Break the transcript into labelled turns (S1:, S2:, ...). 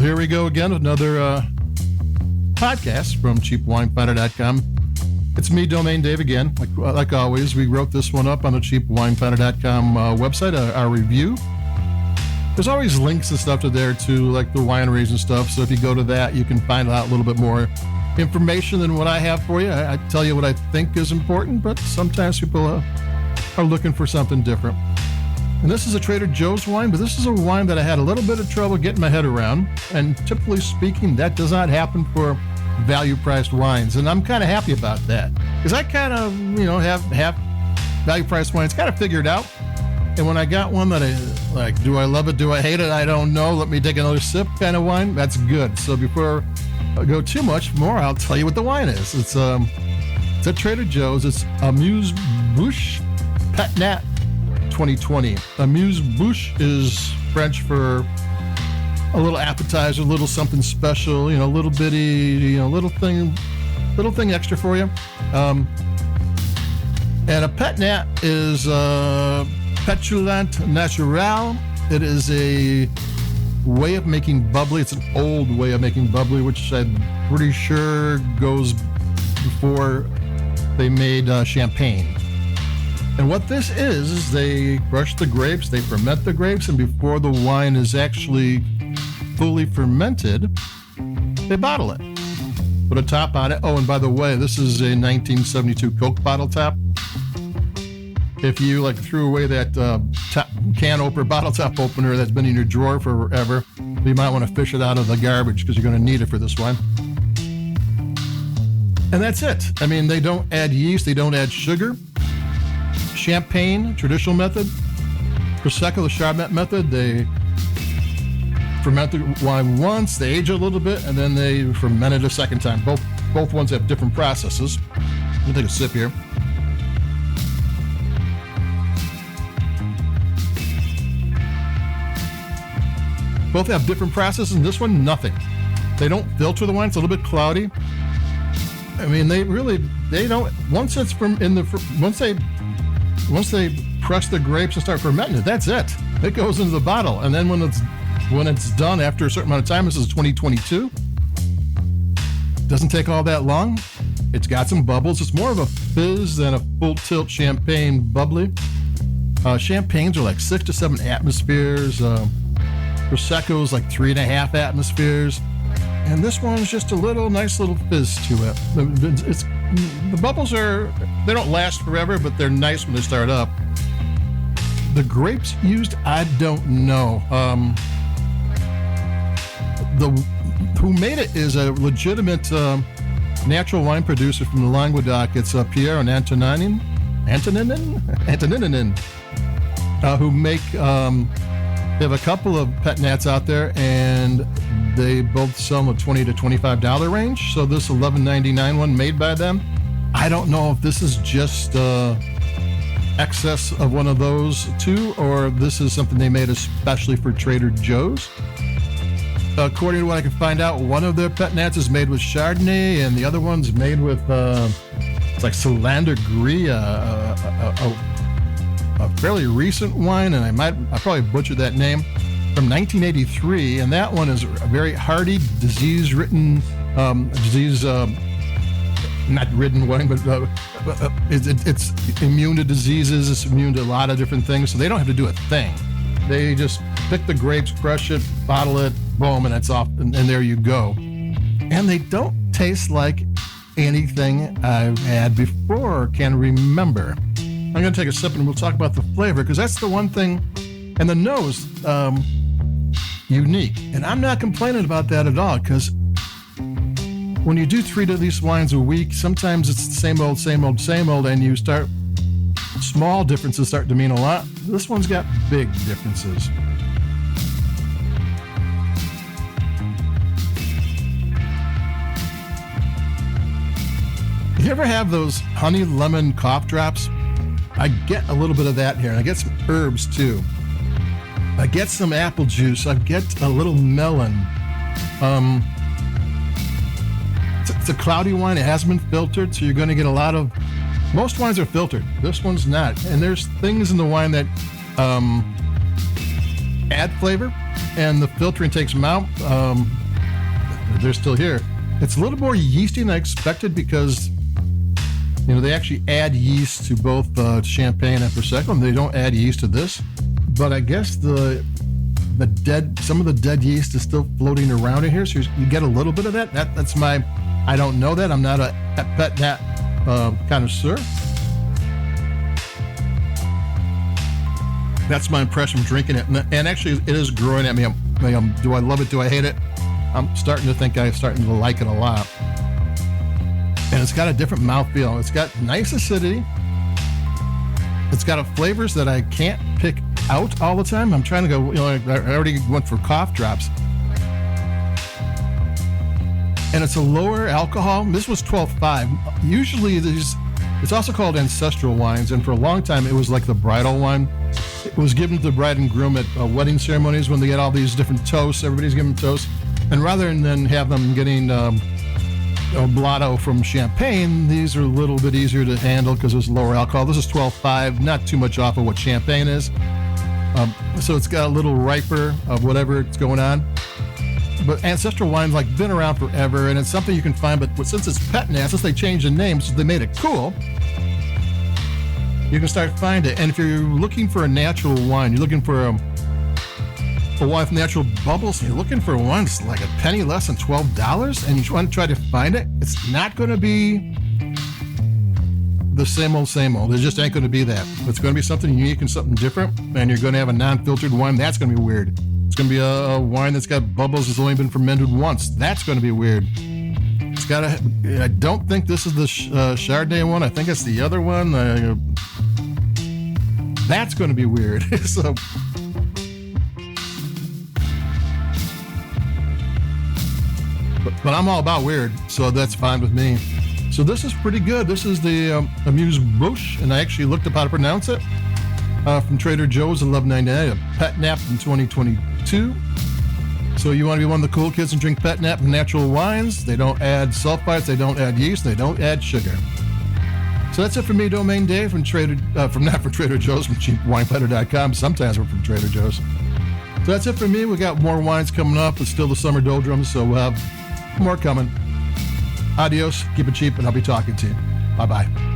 S1: Well, here we go again with another podcast from cheapwinefinder.com. It's me, Domain Dave, again. Like always, we wrote this one up on the cheapwinefinder.com website, our review. There's always links and stuff to there too, like the wineries and stuff. So if you go to that, you can find out a little bit more information than what I have for you. I tell you what I think is important, but sometimes people are looking for something different. And this is a Trader Joe's wine, but this is a wine that I had a little bit of trouble getting my head around. And typically speaking, that does not happen for value-priced wines. And I'm kind of happy about that, because I kind of, have value-priced wines kind of figured out. And when I got one that I like, do I love it? Do I hate it? I don't know. Let me take another sip kind of wine. That's good. So before I go too much more, I'll tell you what the wine is. It's at Trader Joe's. It's Amuse Bouche Pet-Nat 2020. Amuse Bouche is French for a little appetizer, a little something special, a little bitty, little thing extra for you. And a Pet-Nat is Petulant Natural. It is a way of making bubbly. It's an old way of making bubbly, which I'm pretty sure goes before they made champagne. And what this is they crush the grapes, they ferment the grapes, and before the wine is actually fully fermented, they bottle it. Put a top on it. Oh, and by the way, this is a 1972 Coke bottle top. If you threw away that bottle top opener that's been in your drawer forever, you might want to fish it out of the garbage, because you're going to need it for this wine. And that's it. I mean, they don't add yeast, they don't add sugar. Champagne, traditional method. Prosecco, the Chardonnay method, they ferment the wine once, they age it a little bit, and then they ferment it a second time. Both ones have different processes. Let me take a sip here. Both have different processes, and this one, nothing. They don't filter the wine. It's a little bit cloudy. I mean, they don't. Once they press the grapes and start fermenting it, that's it. It goes into the bottle, and then when it's done after a certain amount of time, this is 2022. Doesn't take all that long. It's got some bubbles. It's more of a fizz than a full tilt champagne bubbly. Champagnes are like 6 to 7 atmospheres. Prosecco is like 3.5 atmospheres, and this one's just a nice little fizz to it. The bubbles they don't last forever, but they're nice when they start up. The grapes used, I don't know. Who made it is a legitimate natural wine producer from the Languedoc. It's Pierre and Antoninin, who make. They have a couple of Pet-Nats out there, and they both sell in the $20 to $25 range. So this $11.99 one made by them, I don't know if this is just excess of one of those two, or if this is something they made especially for Trader Joe's. According to what I can find out, one of their Pet-Nats is made with Chardonnay, and the other one's made with it's like Solander Gris, a fairly recent wine, and I probably butchered that name, from 1983, and that one is a very hardy, disease-ridden wine, but it's immune to diseases, it's immune to a lot of different things, so they don't have to do a thing. They just pick the grapes, crush it, bottle it, boom, and it's off, and there you go. And they don't taste like anything I've had before or can remember. I'm going to take a sip and we'll talk about the flavor, because that's the one thing, and the nose, unique. And I'm not complaining about that at all, because when you do 3 of these wines a week, sometimes it's the same old, and you start, small differences start to mean a lot. This one's got big differences. You ever have those honey lemon cough drops? I get a little bit of that here, and I get some herbs too. I get some apple juice. I get a little melon. It's a cloudy wine. It hasn't been filtered, so you're going to get a lot of. Most wines are filtered. This one's not. And there's things in the wine that add flavor. and the filtering takes them out. They're still here. It's a little more yeasty than I expected because, you know, they actually add yeast to both champagne and prosecco, and they don't add yeast to this. But I guess some of the dead yeast is still floating around in here, so you get a little bit of that. That's my. I don't know that. I'm not a Pet-Nat connoisseur. That's my impression of drinking it, and actually, it is growing at me. Do I love it? Do I hate it? I'm starting to think I'm starting to like it a lot. And it's got a different mouthfeel. It's got nice acidity. It's got flavors that I can't pick out all the time. I'm trying to go, you know, I already went for cough drops. And it's a lower alcohol. This was 12.5. Usually it's also called ancestral wines. And for a long time, it was like the bridal wine. It was given to the bride and groom at wedding ceremonies when they get all these different toasts. Everybody's giving toasts. And rather than have them getting blotto from champagne, these are a little bit easier to handle because there's lower alcohol. This is 12.5, not too much off of what champagne is. So it's got a little riper of whatever it's going on. But ancestral wine's like been around forever, and it's something you can find. But since it's Pet-Nat, since they changed the name, so they made it cool, you can start finding it. And if you're looking for a natural wine, you're looking for a wine with natural bubbles, you're looking for one that's like a penny less than $12, and you want to try to find it, it's not going to be the same old. There just ain't going to be that. It's going to be something unique and something different, and you're going to have a non-filtered wine. That's going to be weird. It's going to be a wine that's got bubbles that's only been fermented once. That's going to be weird. It's got I don't think this is the Chardonnay one. I think it's the other one. That's going to be weird. So, but I'm all about weird, so that's fine with me. So this is pretty good. This is the Amuse Bouche, and I actually looked up how to pronounce it from Trader Joe's at $11.99. A Pet-Nat from 2022. So you want to be one of the cool kids and drink Pet-Nat from natural wines. They don't add sulfites, they don't add yeast, they don't add sugar. So that's it for me, Domain Dave, from not from Trader Joe's, from cheapwinefighter.com. Sometimes we're from Trader Joe's. So that's it for me. We got more wines coming up. It's still the summer doldrums, so we'll have more coming. Adios, keep it cheap, and I'll be talking to you. Bye-bye.